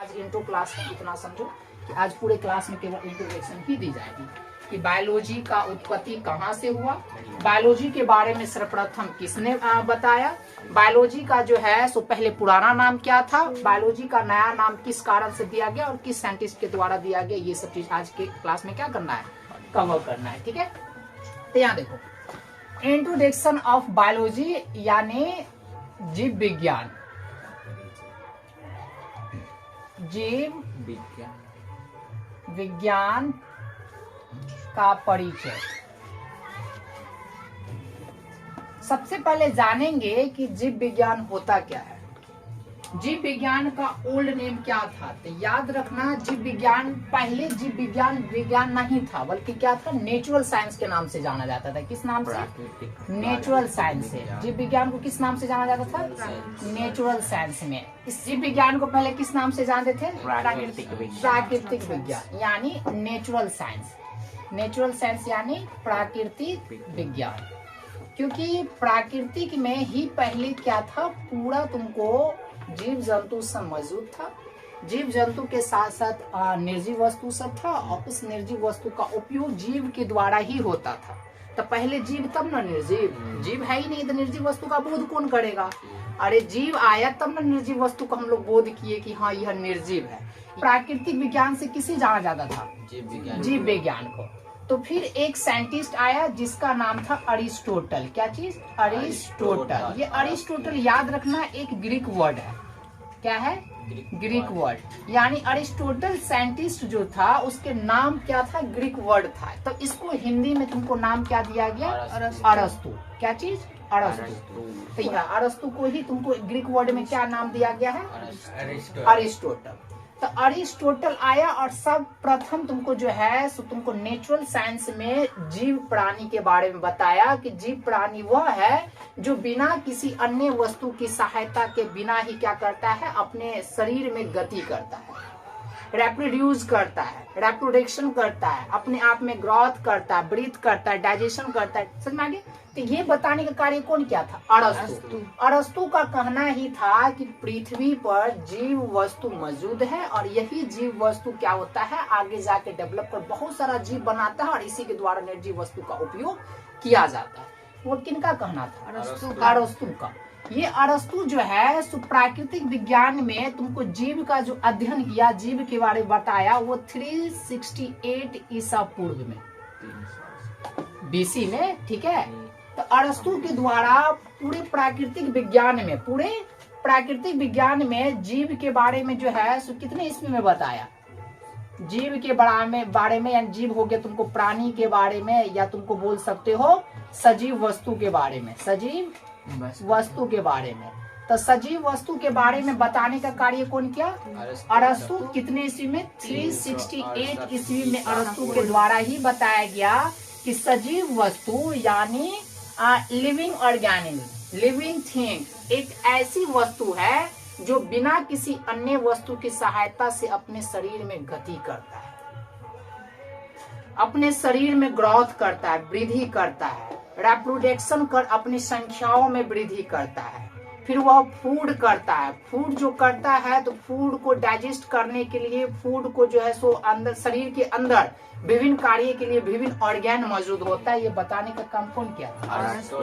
आज intro class है, इतना समझो कि आज पूरे क्लास में केवल इंट्रोडक्शन ही दी जाएगी कि बायोलॉजी का उत्पत्ति कहाँ से हुआ, बायोलॉजी के बारे में सर्वप्रथम किसने बताया, बायोलॉजी का जो है सो पहले पुराना नाम क्या था, बायोलॉजी का नया नाम किस कारण से दिया गया और किस साइंटिस्ट के द्वारा दिया गया, ये सब चीज आज के क्लास में क्या करना है, कवर करना है। ठीक है, तो यहाँ देखो इंट्रोडक्शन ऑफ बायोलॉजी यानी जीव विज्ञान, जीव विज्ञान का परिचय। सबसे पहले जानेंगे कि जीव विज्ञान होता क्या है। जीव विज्ञान का ओल्ड नेम क्या था, तो याद रखना जीव विज्ञान पहले जीव विज्ञान नहीं था, बल्कि क्या था, नेचुरल साइंस के नाम से जाना जाता था। किस नाम से? नेचुरल साइंस से। जीव विज्ञान को किस नाम से जाना जाता था? नेचुरल साइंस में। इस जीव विज्ञान को पहले किस नाम से जानते थे? प्राकृतिक विज्ञान यानी नेचुरल साइंस। नेचुरल साइंस यानी प्राकृतिक विज्ञान, क्योंकि प्राकृतिक में ही पहले क्या था, पूरा तुमको जीव जंतु सब मौजूद था। जीव जंतु के साथ साथ निर्जीव वस्तु सब था, और उस निर्जीव वस्तु का उपयोग जीव के द्वारा ही होता था। तो पहले जीव तब न निर्जीव, जीव है ही नहीं तो निर्जीव वस्तु का बोध कौन करेगा? अरे जीव आया तब न निर्जीव वस्तु का हम लोग बोध किए कि हाँ यह निर्जीव है। प्राकृतिक विज्ञान से किसे जाना जाता था? जीव विज्ञान को। तो फिर एक साइंटिस्ट आया जिसका नाम था अरिस्टोटल। क्या चीज? अरिस्टोटल। ये अरिस्टोटल याद रखना एक ग्रीक वर्ड है। क्या है? Greek word. यानी अरिस्टोटल साइंटिस्ट जो था उसके नाम क्या था? ग्रीक वर्ड था। तो इसको हिंदी में तुमको नाम क्या दिया गया? अरस्तु। क्या चीज? अरस्तु। तो यह अरस्तु को ही तुमको ग्रीक वर्ड में क्या नाम दिया गया है? अरिस्टोटल। तो अरिस्टोटल आया और सब प्रथम तुमको जो है सो तुमको नेचुरल साइंस में जीव प्राणी के बारे में बताया कि जीव प्राणी वह है जो बिना किसी अन्य वस्तु की सहायता के बिना ही क्या करता है, अपने शरीर में गति करता है, रेप्रोड्यूस करता है, रेप्रोडक्शन करता है, अपने आप में ग्रोथ करता है, ब्रीथ करता है, डाइजेशन करता है। समझ में आ गया? तो ये बताने का कार्य कौन किया था? अरस्तु। अरस्तु का कहना ही था कि पृथ्वी पर जीव वस्तु मौजूद है और यही जीव वस्तु क्या होता है, आगे जाके डेवलप कर बहुत सारा जीव बनाता है और इसी के द्वारा निर्जीव वस्तु का उपयोग किया जाता है। वो किनका कहना था? अरस्तु का। ये अरस्तु जो है सो प्राकृतिक विज्ञान में तुमको जीव का जो अध्ययन किया, जीव के बारे में बताया, वो 368 ईसा पूर्व में, BC में। ठीक है, तो अरस्तु के द्वारा पूरे प्राकृतिक विज्ञान में जीव के बारे में जो है सो कितने ईस्वी में बताया? जीव के बारे में यानी जीव हो गया तुमको प्राणी के बारे में, या तुमको बोल सकते हो सजीव वस्तु के बारे में, सजीव वस्तु के बारे में। तो सजीव वस्तु के बारे में बताने का कार्य कौन किया? अरस्तु। कितने ईस्वी में? 368 ईस्वी में अरस्तु के द्वारा ही बताया गया कि सजीव वस्तु यानी लिविंग ऑर्गेनिज्म, लिविंग थिंग एक ऐसी वस्तु है जो बिना किसी अन्य वस्तु की सहायता से अपने शरीर में गति करता है, अपने शरीर में ग्रोथ करता है, वृद्धि करता है, रेप्रोडक्शन कर अपनी संख्याओं में वृद्धि करता है, फिर वह फूड करता है। फूड जो करता है तो फूड को डाइजेस्ट करने के लिए फूड को जो है सो अंदर शरीर के अंदर विभिन्न कार्य के लिए विभिन्न ऑर्गेन मौजूद होता है। ये बताने का काम कौन किया था? अरस्तु।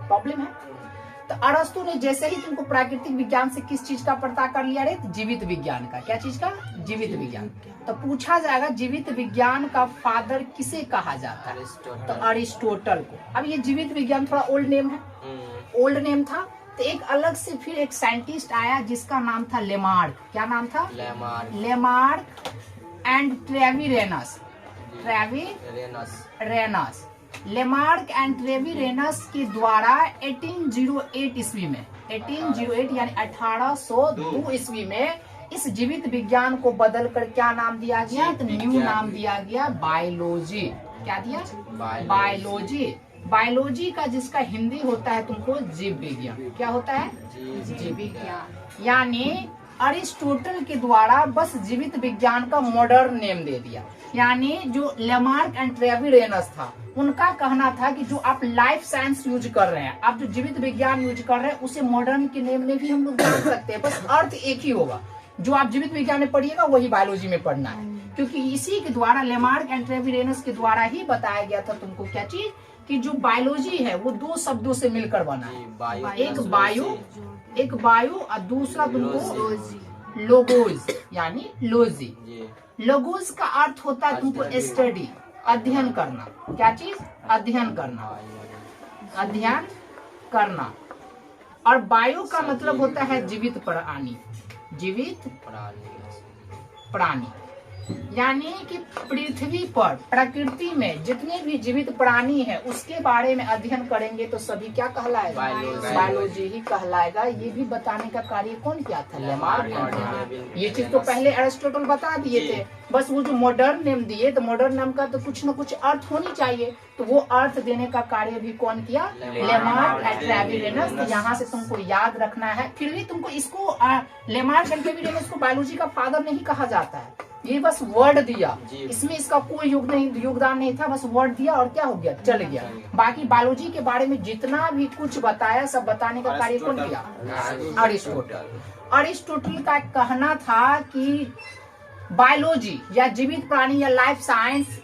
प्रॉब्लम है। तो अरस्तु ने जैसे ही तुमको प्राकृतिक विज्ञान से किस चीज का पता कर लिया रे? जीवित विज्ञान का। क्या चीज का? जीवित विज्ञान। तो पूछा जाएगा जीवित विज्ञान का फादर किसे कहा जाता है? तो अरिस्टोटल को। अब ये जीवित विज्ञान थोड़ा ओल्ड नेम है, ओल्ड नेम था। तो एक अलग से फिर एक साइंटिस्ट आया जिसका नाम था लेमार्क। क्या नाम था? Lamarck and Treviranus. Lamarck and Treviranus के द्वारा 1808 ईस्वी में, 1808 यानी 1802 ईस्वी में इस जीवित विज्ञान को बदलकर क्या नाम दिया गया? तो न्यू नाम दिया गया बायोलॉजी। क्या दिया? बायोलॉजी। बायोलॉजी का जिसका हिंदी होता है तुमको जीव विज्ञान। क्या होता है? जीव विज्ञान। यानी अरिस्टोटल के द्वारा बस जीवित विज्ञान का मॉडर्न नेम दे दिया। यानी जो लेमार्क एंड ट्रेविरेनस था, उनका कहना था कि जो आप लाइफ साइंस यूज कर रहे हैं, आप जो जीवित विज्ञान यूज कर रहे हैं, उसे मॉडर्न के नेम में भी हम लोग बोल सकते हैं, बस अर्थ एक ही होगा। जो आप जीवित विज्ञान में पढ़िएगा वही बायोलॉजी में पढ़ना है, क्योंकि इसी के द्वारा लेमार्क एंड ट्रेविरेनस के द्वारा ही बताया गया था तुमको क्या चीज, कि जो बायोलॉजी है वो दो शब्दों से मिलकर बना है, एक बायो और दूसरा तुमको लोगोज यानी लॉजी। लोगोज का अर्थ होता है तुमको स्टडी, अध्ययन करना। क्या चीज? अध्ययन करना, अध्ययन करना। और बायो का मतलब होता है जीवित प्राणी, जीवित प्राणी। यानी कि पृथ्वी पर प्रकृति में जितने भी जीवित प्राणी हैं उसके बारे में अध्ययन करेंगे तो सभी क्या कहलाएगा? बायोलॉजी ही कहलाएगा। ये भी बताने का कार्य कौन किया था? लेमार्क। ये चीज तो पहले अरिस्टोटल बता दिए थे, बस वो जो मॉडर्न नेम दिए, तो मॉडर्न नेम का तो कुछ न कुछ अर्थ होनी चाहिए, तो वो अर्थ देने का कार्य भी कौन किया? Lamarck and Treviranus. तो यहाँ से तुमको याद रखना है। फिर भी तुमको इसको लेमार्क एंड ट्रेविरेनस को बायोलॉजी का फादर नहीं कहा जाता है, ये बस वर्ड दिया, इसमें इसका कोई योगदान नहीं था, बस वर्ड दिया और क्या हो गया? चल गया। बाकी बायोलॉजी के बारे में जितना भी कुछ बताया सब बताने का कार्य कौन किया? अरिस्टोटल। अरिस्टोटल का कहना था कि बायोलॉजी या जीवित प्राणी या लाइफ साइंस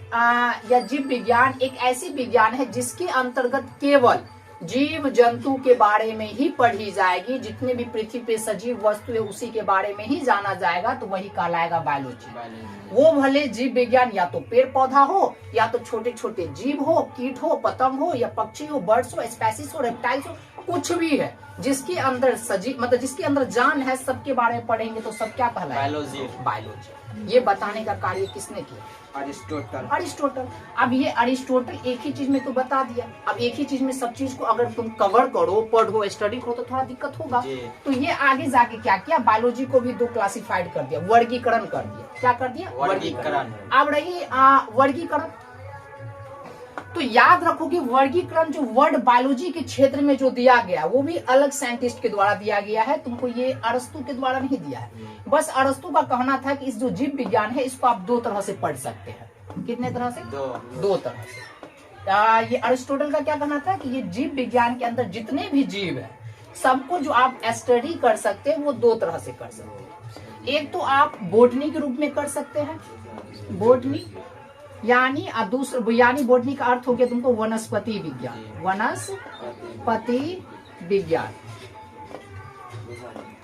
या जीव विज्ञान एक ऐसी विज्ञान है जिसके अंतर्गत केवल जीव जंतु के बारे में ही पढ़ी जाएगी। जितने भी पृथ्वी पे सजीव वस्तु है उसी के बारे में ही जाना जाएगा, तो वही कहलाएगा बायोलॉजी। वो भले जीव विज्ञान या तो पेड़ पौधा हो, या तो छोटे छोटे जीव हो, कीट हो, पतंग हो, या पक्षी हो, बर्ड्स हो, स्पेसीज हो, रेप्टाइल्स हो, कुछ भी है जिसके अंदर सजीव मतलब जिसके अंदर जान है, सबके बारे में पढ़ेंगे तो सब क्या कहलाएगा? बायोलॉजी। बायोलॉजी। ये बताने का कार्य किसने किया? अरिस्टोटल। अरिस्टोटल। अब ये अरिस्टोटल एक ही चीज में तो बता दिया, अब एक ही चीज में सब चीज को अगर तुम कवर करो, पढ़ो, स्टडी करो तो थोड़ा दिक्कत होगा। तो ये आगे जाके क्या किया? बायोलॉजी को भी दो क्लासिफाइड कर दिया, वर्गीकरण कर दिया। क्या कर दिया? वर्गीकरण। अब रही वर्गीकरण। तो याद रखो कि वर्गीकरण जो वर्ड बायोलॉजी के क्षेत्र में जो दिया गया वो भी अलग साइंटिस्ट के द्वारा दिया गया है, तुमको ये अरस्तु के द्वारा नहीं दिया है। बस अरस्तु का कहना था कि इस जो जीव विज्ञान है इसको आप दो तरह से पढ़ सकते हैं। कितने तरह से? दो तरह से। ये अरिस्टोटल का क्या कहना था कि ये जीव विज्ञान के अंदर जितने भी जीव है सबको जो आप स्टडी कर सकते हैं वो दो तरह से कर सकते हैं। एक तो आप बोटनी के रूप में कर सकते हैं, बोटनी यानी दूसरा यानी बोटनी का अर्थ हो गया तुमको वनस्पति विज्ञान, वनस्पति विज्ञान।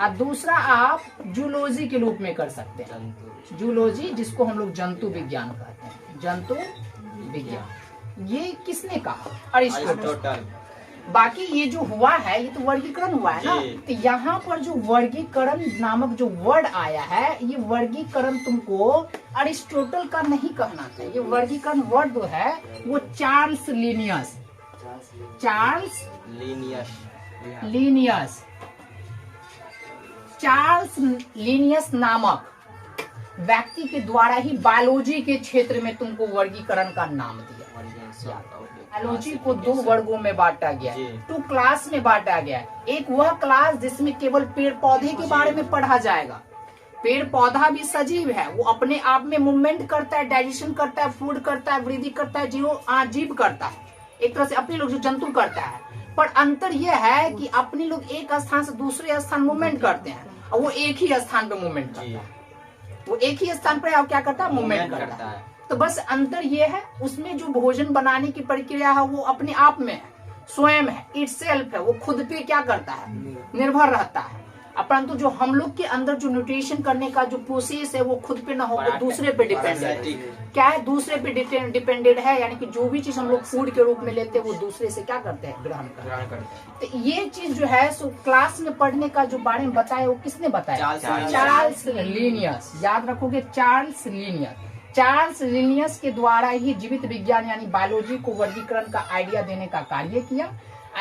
और दूसरा आप जूलॉजी के रूप में कर सकते हैं, जूलॉजी जिसको हम लोग जंतु विज्ञान कहते हैं, जंतु विज्ञान। ये किसने कहा? अरिस्टोटल। बाकी ये जो हुआ है ये तो वर्गीकरण हुआ है ना, तो यहाँ पर जो वर्गीकरण नामक जो वर्ड आया है, ये वर्गीकरण तुमको अरिस्टोटल का नहीं कहना था। ये वर्गीकरण वर्ड जो है वो Charles Linnaeus, Charles Linnaeus, Charles Linnaeus नामक व्यक्ति के द्वारा ही बायोलॉजी के क्षेत्र में तुमको वर्गीकरण का नाम दिया। बायोलॉजी को दो वर्गों में बांटा गया, टू क्लास में बांटा गया। एक वह क्लास जिसमें केवल पेड़ पौधे के बारे में पढ़ा जाएगा। पेड़ पौधा भी सजीव है, वो अपने आप में मूवमेंट करता है, डाइजेशन करता है, फूड करता है, वृद्धि करता है, जीव करता है, एक तरह से अपने लोग जो जंतु करता है। पर अंतर यह है कि अपने लोग एक स्थान से दूसरे स्थान मूवमेंट करते हैं और वो एक ही स्थान पे मूवमेंट करता है, वो एक ही स्थान पर क्या करता है? मूवमेंट करता है। तो बस अंतर ये है, उसमें जो भोजन बनाने की प्रक्रिया है वो अपने आप में है, स्वयं है, इटसेल्फ है, वो खुद पे क्या करता है? निर्भर रहता है। परंतु जो हम लोग के अंदर जो न्यूट्रिशन करने का जो प्रोसेस है वो खुद पे ना हो, वो दूसरे पे डिपेंडेड है। क्या है? दूसरे पे डिपेंडेड है, यानी कि जो भी चीज हम लोग फूड के रूप में लेते हैं वो दूसरे से क्या करते हैं? ग्रहण करते हैं। तो ये चीज जो है सो क्लास में पढ़ने का जो बारे में बताया वो किसने बताया? Charles Linnaeus. याद रखोगे, चार्ल्स लिनियस। चार्ल्स लिनियस के द्वारा ही जीवित विज्ञान यानी बायोलॉजी को वर्गीकरण का आइडिया देने का कार्य किया।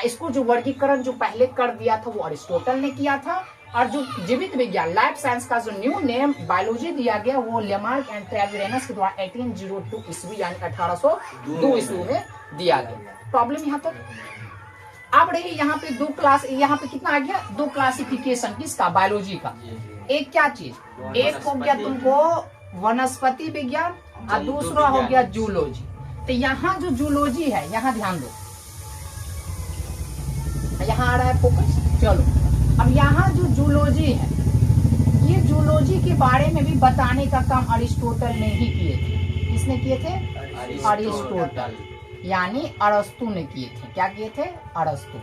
इसको जो वर्गीकरण जो पहले कर दिया था वो अरिस्टोटल ने किया था, और जो जीवित विज्ञान लाइफ साइंस का जो न्यू नेम बायोलॉजी दिया गया वो लेमार्क एंड ट्रेविरेनस के द्वारा 1802 ईस्वी यानी 1802 ईस्वी में दिया गया। प्रॉब्लम यहाँ तक। अब रही यहाँ पे दो क्लास, यहाँ पे कितना आ गया? दो क्लासिफिकेशन किसका? बायोलॉजी का। एक क्या चीज, एक हो गया तुमको वनस्पति विज्ञान और दूसरा हो गया जूलॉजी। तो यहाँ जो जूलॉजी है, यहाँ ध्यान दो, यहाँ आ रहा है फोकस। चलो अब यहाँ जो जूलॉजी है, ये जूलॉजी के बारे में भी बताने का काम अरिस्टोटल ने ही किए थे। किसने किए थे? अरिस्टोटल, यानी अरस्तु ने किए थे। क्या किए थे? अरस्तु।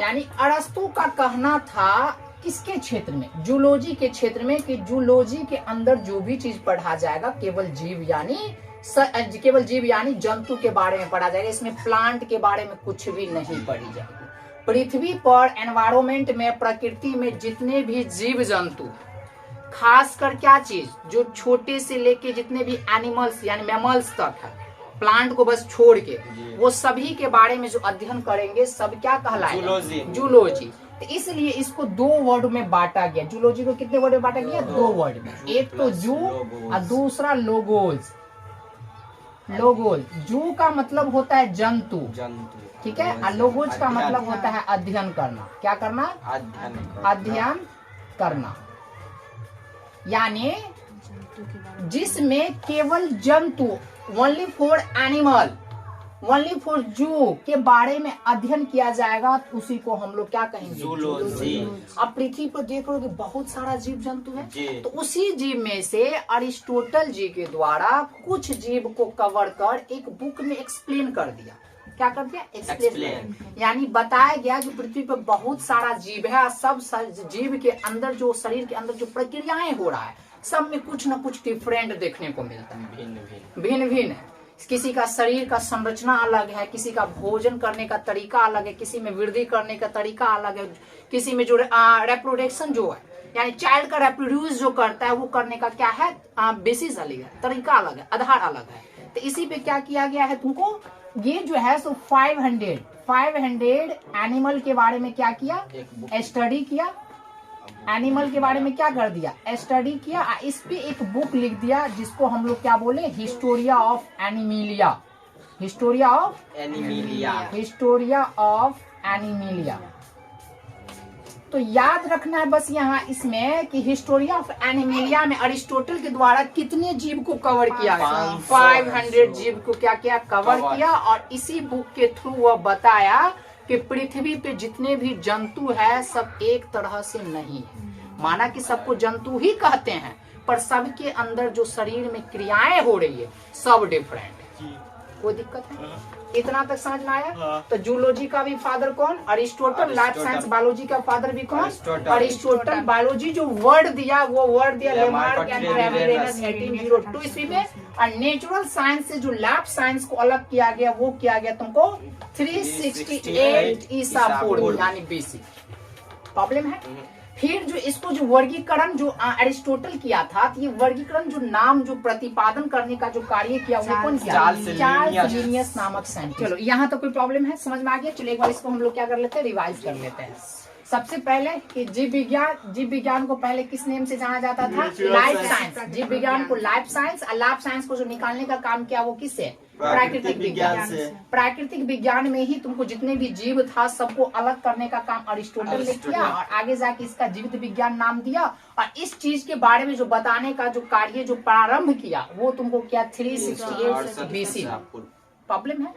यानी अरस्तु का कहना था किसके क्षेत्र में? जूलॉजी के क्षेत्र में, कि जूलॉजी के अंदर जो भी चीज पढ़ा जाएगा केवल जीव यानी जंतु के बारे में पढ़ा जाएगा। इसमें प्लांट के बारे में कुछ भी नहीं पढ़ी जाएगी। पृथ्वी पर एनवायरमेंट में, प्रकृति में जितने भी जीव जंतु, खासकर क्या चीज, जो छोटे से लेके जितने भी एनिमल्स यानी मैमल्स तक है, प्लांट को बस छोड़ के, वो सभी के बारे में जो अध्ययन करेंगे सब क्या कहलाएगा? जूलॉजी। तो इसलिए इसको दो वर्ड में बांटा गया। जूलॉजी को कितने वर्ड में बांटा गया? दो वर्ड में। एक तो जू और दूसरा लोगोज। लोगोज, जू का मतलब होता है जंतु, ठीक है, और लोगोज का मतलब होता है अध्ययन करना। क्या करना? अध्ययन करना। यानी जिसमें केवल जंतु, only for animal, only for जू के बारे में अध्ययन किया जाएगा, तो उसी को हम लोग क्या कहेंगे? जूलॉजी। अब पृथ्वी पर देख रहे हो कि बहुत सारा जीव जंतु है, तो उसी जीव में से अरिस्टोटल जी के द्वारा कुछ जीव को कवर कर एक बुक में एक्सप्लेन कर दिया। क्या कर दिया? एक्सप्लेन। यानी बताया गया कि पृथ्वी पर बहुत सारा जीव है, सब जीव के अंदर, जो शरीर के अंदर जो प्रक्रियाएं हो रहा है, सब में कुछ न कुछ डिफरेंट देखने को मिलता है, भिन्न भिन्न है। किसी का शरीर का संरचना अलग है, किसी का भोजन करने का तरीका अलग है, किसी में वृद्धि करने का तरीका अलग है, किसी में जो रेप्रोडक्शन जो है, यानी चाइल्ड का रेप्रोड्यूस जो करता है, वो करने का क्या है? बेसिस अलग है, तरीका अलग है, आधार अलग है। तो इसी पे क्या किया गया है तुमको? ये जो है सो 500 एनिमल के बारे में क्या किया? स्टडी किया। एनिमल के बारे में क्या कर दिया? स्टडी किया। इस पे एक बुक लिख दिया जिसको हम लोग क्या बोले? Historia of Animalia. Historia of Animalia. तो याद रखना है बस यहाँ इसमें कि हिस्टोरिया ऑफ एनिमिलिया में अरिस्टोटल के द्वारा कितने जीव को कवर किया? 500 जीव को क्या किया? कवर किया। और इसी बुक के थ्रू वह बताया कि पृथ्वी पे जितने भी जंतु है सब एक तरह से नहीं है। माना कि सबको जंतु ही कहते हैं, पर सबके अंदर जो शरीर में क्रियाएं हो रही है सब डिफरेंट है। कोई दिक्कत है? इतना तक समझ में आया? तो जूलॉजी का भी फादर कौन? अरिस्टोटल। लाइफ साइंस बायोलॉजी का फादर भी कौन? अरिस्टोटल। बायोलॉजी जो वर्ड दिया, वो वर्ड दिया लेमार्क एंड ट्रेवेलियस 1802 ईस्वी में। और नेचुरल साइंस से जो लैब साइंस को अलग किया गया, वो किया गया तुमको 368 ईसा पूर्व यानी बीसी। प्रॉब्लम है? फिर जो इसको जो वर्गीकरण जो अरिस्टोटल किया था, तो ये वर्गीकरण जो नाम जो प्रतिपादन करने का जो कार्य किया, वो कौन किया? चार्ल्स लिनियस नामक साइंटिस्ट। चलो यहाँ तो कोई प्रॉब्लम है? समझ में आ गया? चलो एक बार इसको हम लोग क्या कर लेते हैं? रिवाइज कर लेते हैं। सबसे पहले कि जीव विज्ञान को पहले किस नेम से जाना जाता था? Life science. जीव विज्ञान को लाइफ साइंस, और लाइफ साइंस को जो निकालने का काम किया वो किससे? प्राकृतिक विज्ञान से। प्राकृतिक विज्ञान में ही तुमको जितने भी जीव था सबको अलग करने का काम अरिस्टोटल ने किया, और आगे जाके इसका जीवित विज्ञान नाम दिया। और इस चीज के बारे में जो बताने का जो कार्य जो प्रारंभ किया, वो तुमको क्या 368 बीसी। प्रॉब्लम है?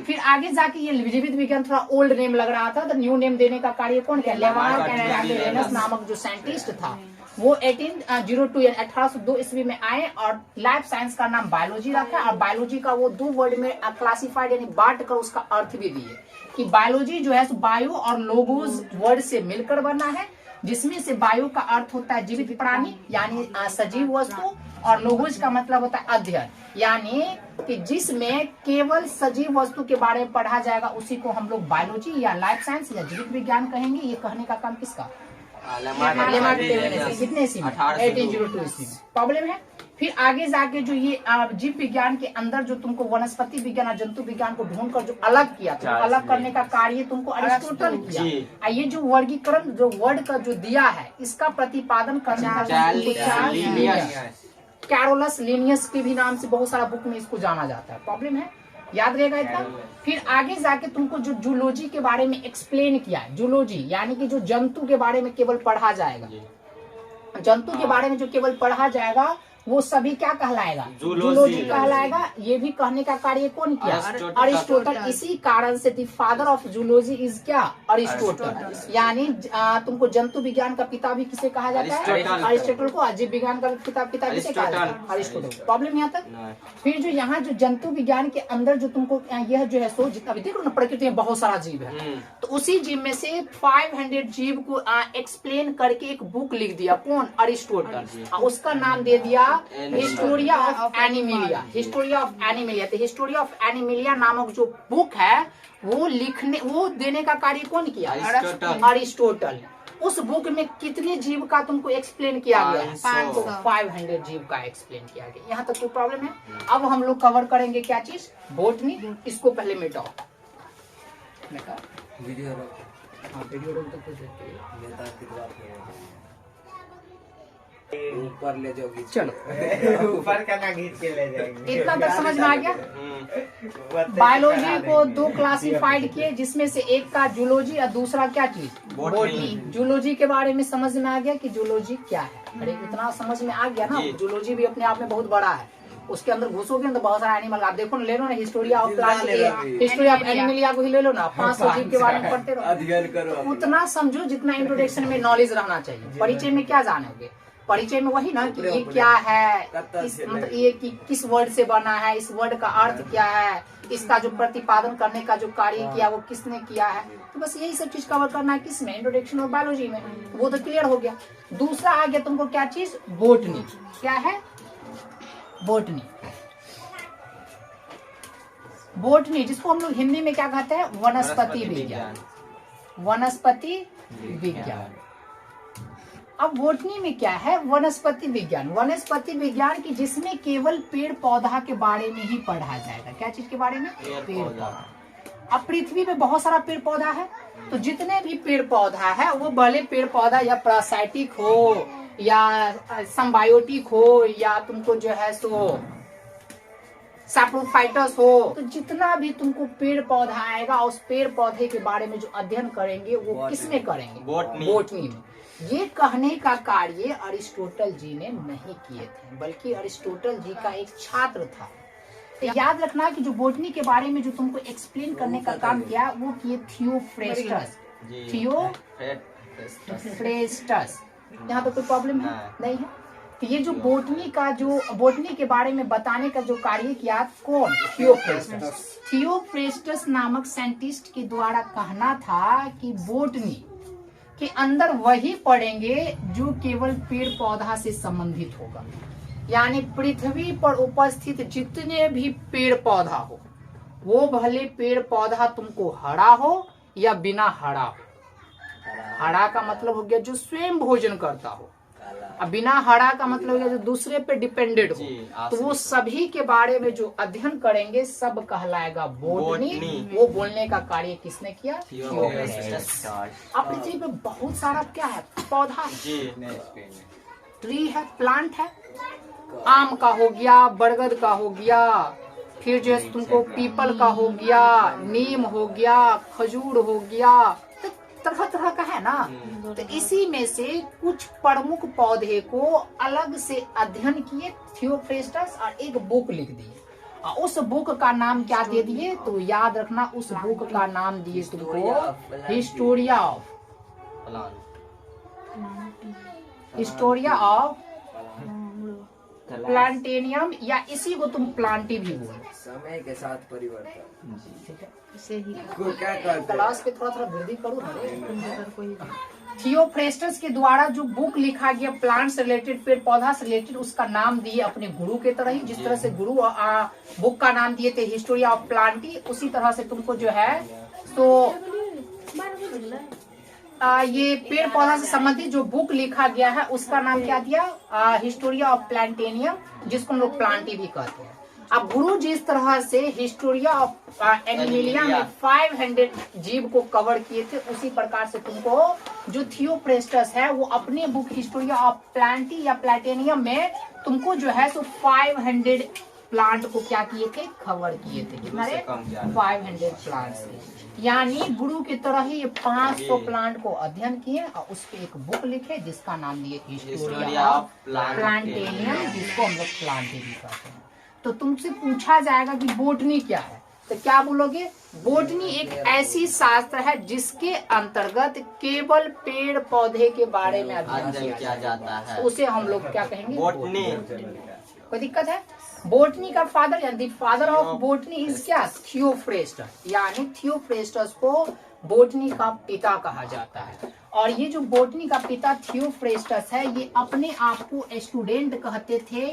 फिर आगे जाके ये जीवित विज्ञान थोड़ा ओल्ड नेम लग रहा था, तो न्यू नेम देने का कार्य कौन किया? लेमार्क एंड ट्रेवेलियस नामक जो साइंटिस्ट था, वो 1802 ईस्वी में आए और लाइफ साइंस का नाम बायोलॉजी रखा। और बायोलॉजी का वो 2 वर्ड में क्लासिफाइड यानी बांट कर उसका अर्थ भी दिए कि बायोलॉजी जो है बायो और लोगोस वर्ड से मिलकर बना है, जिसमें से बायो का अर्थ होता है जीवित प्राणी यानी सजीव वस्तु, और लोगोस का मतलब होता है अध्ययन, यानी कि जिसमें केवल सजीव वस्तु के बारे में पढ़ा जाएगा, उसी को हम लोग बायोलॉजी या लाइफ साइंस या जीवित विज्ञान कहेंगे। ये कहने का काम किसका? कितने ईस्वी में? 1802 ईस्वी में। प्रॉब्लम है? फिर आगे जाके जो ये जीव विज्ञान के अंदर जो तुमको वनस्पति विज्ञान और जंतु विज्ञान को ढूंढकर जो अलग किया था, अलग करने का कार्य तुमको अरिस्टोटल किया। ये जो वर्गीकरण जो वर्ड का जो दिया है, इसका प्रतिपादन करने का कैरोलस लिनियस के भी नाम से बहुत सारा बुक में इसको जाना जाता है। प्रॉब्लम है? याद रहेगा इतना। फिर आगे जाके तुमको जो जूलॉजी के बारे में एक्सप्लेन किया है, जूलॉजी यानी कि जो जंतु के बारे में केवल पढ़ा जाएगा, जंतु के बारे में जो केवल पढ़ा जाएगा वो सभी क्या कहलाएगा, जूलॉजी कहलाएगा। ये भी कहने का कार्य कौन किया, अरिस्टोटल। इसी कारण से the father of zoology is क्या, अरिस्टोटल। यानी तुमको जंतु विज्ञान का पिता भी किसे कहा जाता है, अरिस्टोटल को। जीव विज्ञान का पिता किसे कहा जाता है, अरिस्टोटल। प्रॉब्लम यहाँ तक। फिर जो यहाँ जो जंतु विज्ञान के अंदर जो तुमको यह जो है सो जितना भी देखो ना, प्रकृति में बहुत सारा जीव है, तो उसी जीव में से 500 जीव को एक्सप्लेन करके एक बुक लिख दिया, कौन, अरिस्टोटल। उसका नाम दे दिया Historia of Animalia, Historia of Animalia. तो हिस्टोरिया ऑफ एनिमिलिया नामक जो बुक है वो देने का कार्य कौन किया, अरिस्टोटल। उस बुक में कितने जीव का तुमको एक्सप्लेन किया गया है, 500 जीव का एक्सप्लेन किया गया। यहाँ तक कोई प्रॉब्लम है। अब हम लोग कवर करेंगे क्या चीज, बोटनी। इसको पहले मिटाओ, वीडियो रोक तो ऊपर ले जाओ, चलो ऊपर का ना खींच के ले जाएंगे। इतना तक समझ में आ गया। बायोलॉजी को दो क्लासिफाइड किए, जिसमें से एक का जूलॉजी और दूसरा क्या चीज, बॉटनी। जूलॉजी के बारे में समझ में आ गया कि जूलॉजी क्या है। अरे इतना समझ में आ गया ना, जूलॉजी भी अपने आप में बहुत बड़ा है। उसके अंदर घुसोगे तो बहुत सारा एनिमल, आप देखो ना, ले लो ना Historia of plant, history of Animalia को ही ले लो ना, 500 जीव के बारे में पढ़ते रहो। उतना समझो जितना इंट्रोडक्शन में नॉलेज रहना चाहिए। परिचय में क्या जानोगे, परिचय में वही ना कि ये क्या है, मतलब ये किस वर्ड से बना है, इस वर्ड का अर्थ क्या है, इसका जो प्रतिपादन करने का जो कार्य किया वो किसने किया है। तो बस यही सब चीज कवर करना है किसमें, इंट्रोडक्शन और बायोलॉजी में। वो तो क्लियर हो गया। दूसरा आ गया तुमको क्या चीज, बोटनी। क्या है, बोटनी। बोटनी जिसको हम लोग हिंदी में क्या कहते हैं, वनस्पति विज्ञान, वनस्पति विज्ञान। अब बोटनी में क्या है, वनस्पति विज्ञान। वनस्पति विज्ञान की जिसमें केवल पेड़ पौधा के बारे में ही पढ़ा जाएगा। क्या चीज के बारे में, पेड़ पौधा। अब पृथ्वी पे बहुत सारा पेड़ पौधा है, तो जितने भी पेड़ पौधा है वो भले पेड़ पौधा या पैरासाइटिक हो या सिम्बायोटिक हो या तुमको जो है सो सैप्रोफाइटस हो, तो जितना भी तुमको पेड़ पौधा आएगा उस पेड़ पौधे के बारे में जो अध्ययन करेंगे वो किसमें करेंगे, बोटनी में। ये कहने का कार्य अरिस्टोटल जी ने नहीं किए थे, बल्कि अरिस्टोटल जी का एक छात्र था। तो याद रखना कि जो बोटनी के बारे में जो तुमको एक्सप्लेन करने का काम किया वो किए थियोफ्रेस्टस। थियोफ्रेस्टस। यहाँ पे कोई प्रॉब्लम है नहीं है। तो ये जो बोटनी का जो बोटनी के बारे में बताने का जो कार्य किया कौन, थियोफ्रेस्टस। थियोफ्रेस्टस नामक साइंटिस्ट के द्वारा कहना था कि बोटनी के अंदर वही पढ़ेंगे जो केवल पेड़ पौधा से संबंधित होगा। यानी पृथ्वी पर उपस्थित जितने भी पेड़ पौधा हो, वो भले पेड़ पौधा तुमको हरा हो या बिना हरा हो। हरा का मतलब हो गया जो स्वयं भोजन करता हो, अब बिना हरा का मतलब हो गया जो दूसरे पे डिपेंडेंट हो। तो वो सभी के बारे में जो अध्ययन करेंगे सब कहलाएगा बोटनी। वो बोलने का कार्य किसने किया, अब पृथ्वी पे बहुत सारा क्या है, पौधा है, ट्री है, प्लांट है। आम का हो गया, बरगद का हो गया, फिर जो है तुमको पीपल का हो गया, नीम हो गया, खजूर हो गया, तरह तरह का है ना। तो इसी में से कुछ प्रमुख पौधे को अलग से अध्ययन किए थियोफ्रेस्टस और एक बुक लिख दिए। उस बुक का नाम क्या दे दिए, तो याद रखना उस बुक का नाम दिए तुमको हिस्टोरिया ऑफ प्लांटेनियम, या इसी को तुम प्लांटी भी बोलो। समय के साथ परिवर्तन, क्लास पे थोड़ा वृद्धि करो ना। थियोफ्रेस्टस के द्वारा जो बुक लिखा गया प्लांट से रिलेटेड, पेड़ पौधा से रिलेटेड, उसका नाम दिए अपने गुरु के तरह ही। जिस तरह से गुरु बुक का नाम दिए थे हिस्टोरिया ऑफ प्लांटी, उसी तरह से तुमको जो है तो ये पेड़ पौधा से संबंधित जो बुक लिखा गया है उसका नाम क्या दिया, हिस्टोरिया ऑफ प्लांटेनियम, जिसको हम लोग प्लांटी भी कहते हैं। अब गुरु जिस तरह से हिस्टोरिया ऑफ एनिमिलिया में 500 जीव को कवर किए थे, उसी प्रकार से तुमको जो थियोफ्रेस्टस है वो अपने बुक हिस्टोरिया ऑफ प्लांटी या प्लाटेनियम में तुमको जो है सो 500 प्लांट को क्या किए थे, कवर किए थे। कितना रे? 500 प्लांट्स थे। यानी गुरु की तरह ही ये 500 प्लांट को अध्ययन किए और उस पे एक बुक लिखे जिसका नाम दिए हिस्टोरिया ऑफ प्लांटेनियम, जिसको हम लोग प्लांटेरी कहते हैं। तो तुमसे पूछा जाएगा कि बोटनी क्या है, तो क्या बोलोगे? बोटनी एक ऐसी शास्त्र है जिसके अंतर्गत केवल पेड़ पौधे के बारे में अध्ययन किया जाता है, उसे हम लोग क्या कहेंगे? बोटनी। कोई दिक्कत है? बोटनी का फादर यानी फादर ऑफ बोटनी इज क्या? थियोफ्रेस्टस, यानी थियोफ्रेस्टस को बोटनी का पिता कहा जाता है। और ये जो बोटनी का पिता थियोफ्रेस्टस है, ये अपने आप को स्टूडेंट कहते थे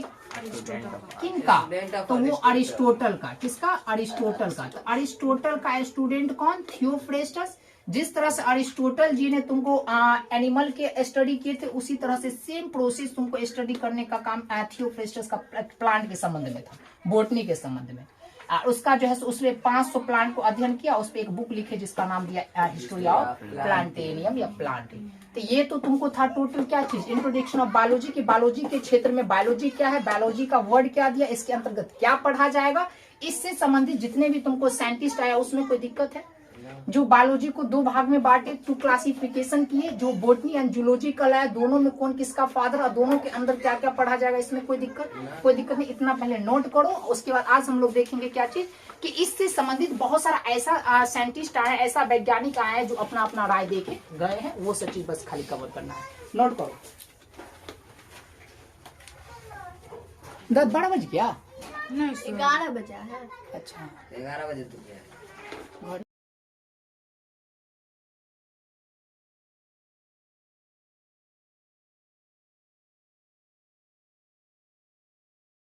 किनका? तो वो अरिस्टोटल का। किसका? अरिस्टोटल का। तो अरिस्टोटल का स्टूडेंट कौन? थियोफ्रेस्टस। जिस तरह से अरिस्टोटल जी ने तुमको एनिमल के स्टडी किए थे, उसी तरह से सेम प्रोसेस तुमको स्टडी करने का काम थियोफ्रेस्टस का प्लांट के संबंध में था, बोटनी के संबंध में। उसका जो है उसने 500 प्लांट को अध्ययन किया, उस पर एक बुक लिखे जिसका नाम दिया हिस्टोरिया ऑफ प्लांटेनियम या प्लांटिंग। तो ये तो तुमको था टोटल क्या चीज? इंट्रोडक्शन ऑफ बायोलॉजी की। बायोलॉजी के क्षेत्र में बायोलॉजी क्या है, बायोलॉजी का वर्ड क्या दिया, इसके अंतर्गत क्या पढ़ा जाएगा, इससे संबंधित जितने भी तुमको साइंटिस्ट आया उसमें कोई दिक्कत है? जो बायोलॉजी को 2 भाग में बांटे, 2 क्लासिफिकेशन किए, जो बोटनी एंड जूलॉजिकल है, दोनों में कौन किसका फादर और दोनों के अंदर क्या क्या पढ़ा जाएगा, इसमें कोई दिक्कत नहीं। इतना पहले नोट करो। उसके बाद आज हम लोग देखेंगे क्या चीज कि इससे संबंधित बहुत सारा ऐसा साइंटिस्ट आया, ऐसा वैज्ञानिक आया है जो अपना अपना राय दे के गए हैं। वो सब चीज बस खाली कवर करना है, नोट करो। 10-12 बज गया? 11 बजा है। अच्छा 11 बजे तो क्या है?